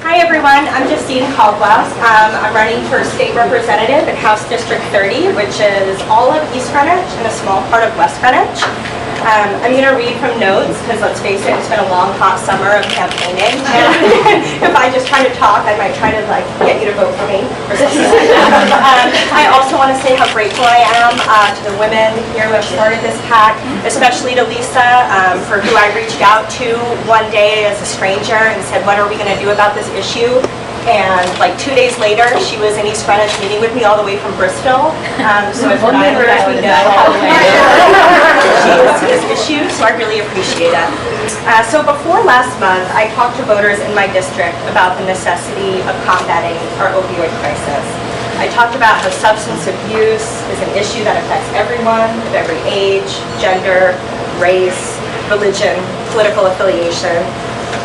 Hi everyone, I'm Justine Caldwell. I'm running for state representative in House District 30, which is all of East Greenwich and a small part of West Greenwich. I'm going to read from notes because let's face it, it's been a long hot summer of campaigning. And if I just try to talk, I might try to get you to vote for me or something like that. I also want to say how grateful I am to the women here who have started this PAC, especially to Lisa, for who I reached out to one day as a stranger and said, what are we going to do about this issue? And 2 days later, she was in East Greenwich meeting with me all the way from Bristol. So if neither of us know how she is to this issue, so I really appreciate it. So before last month, I talked to voters in my district about the necessity of combating our opioid crisis. I talked about how substance abuse is an issue that affects everyone of every age, gender, race, religion, political affiliation.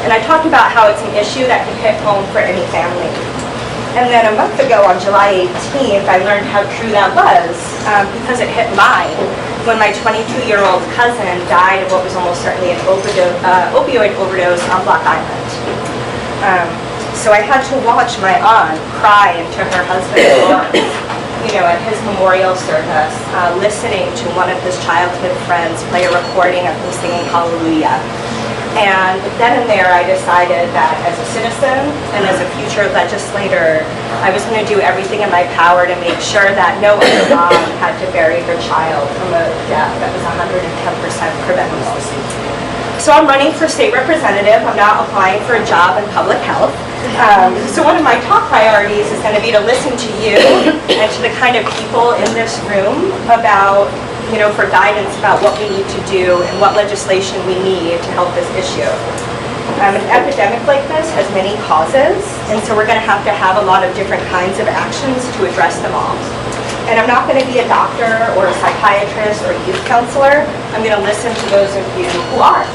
And I talked about how it's an issue that can hit home for any family. And then a month ago, on July 18th, I learned how true that was because it hit mine when my 22-year-old cousin died of what was almost certainly an opioid overdose on Block Island. So I had to watch my aunt cry into her husband's arms, at his memorial service, listening to one of his childhood friends play a recording of him singing Hallelujah. And then and there, I decided that as a citizen and as a future legislator, I was going to do everything in my power to make sure that no other mom had to bury her child from a death that was 110% preventable. So I'm running for state representative. I'm not applying for a job in public health. So one of my top priorities is going to be to listen to you and to the kind of people in this room about for guidance about what we need to do and what legislation we need to help this issue. An epidemic like this has many causes, and so we're going to have a lot of different kinds of actions to address them all. And I'm not going to be a doctor or a psychiatrist or a youth counselor. I'm going to listen to those of you who are.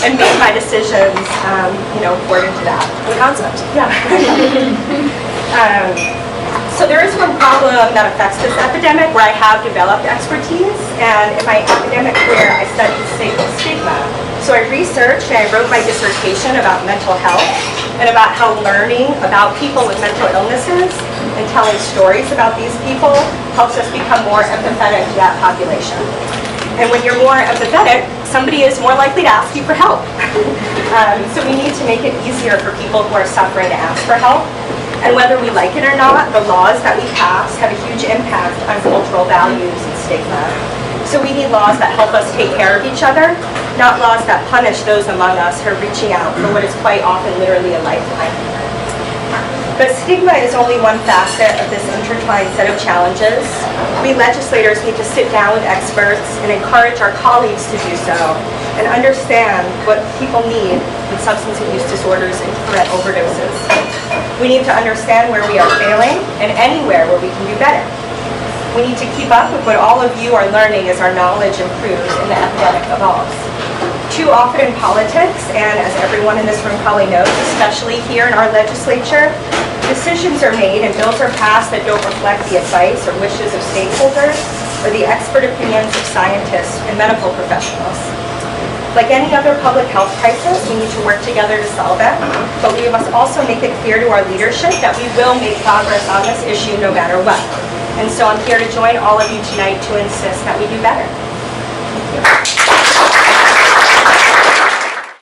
And make my decisions, according to that. The concept. Yeah. So there is one problem that affects this epidemic where I have developed expertise, and in my academic career I studied stigma. So I researched and I wrote my dissertation about mental health and about how learning about people with mental illnesses and telling stories about these people helps us become more empathetic to that population. And when you're more empathetic, somebody is more likely to ask you for help. So we need to make it easier for people who are suffering to ask for help. And whether we like it or not, the laws that we pass have a huge impact on cultural values and stigma. So we need laws that help us take care of each other, not laws that punish those among us who are reaching out for what is quite often literally a lifeline. But stigma is only one facet of this intertwined set of challenges. We legislators need to sit down with experts and encourage our colleagues to do so and understand what people need in substance abuse disorders and prevent overdoses. We need to understand where we are failing and anywhere where we can do better. We need to keep up with what all of you are learning as our knowledge improves and the epidemic evolves. Too often in politics, and as everyone in this room probably knows, especially here in our legislature, decisions are made and bills are passed that don't reflect the advice or wishes of stakeholders or the expert opinions of scientists and medical professionals. Like any other public health crisis, we need to work together to solve it, but we must also make it clear to our leadership that we will make progress on this issue no matter what. And so I'm here to join all of you tonight to insist that we do better. Thank you.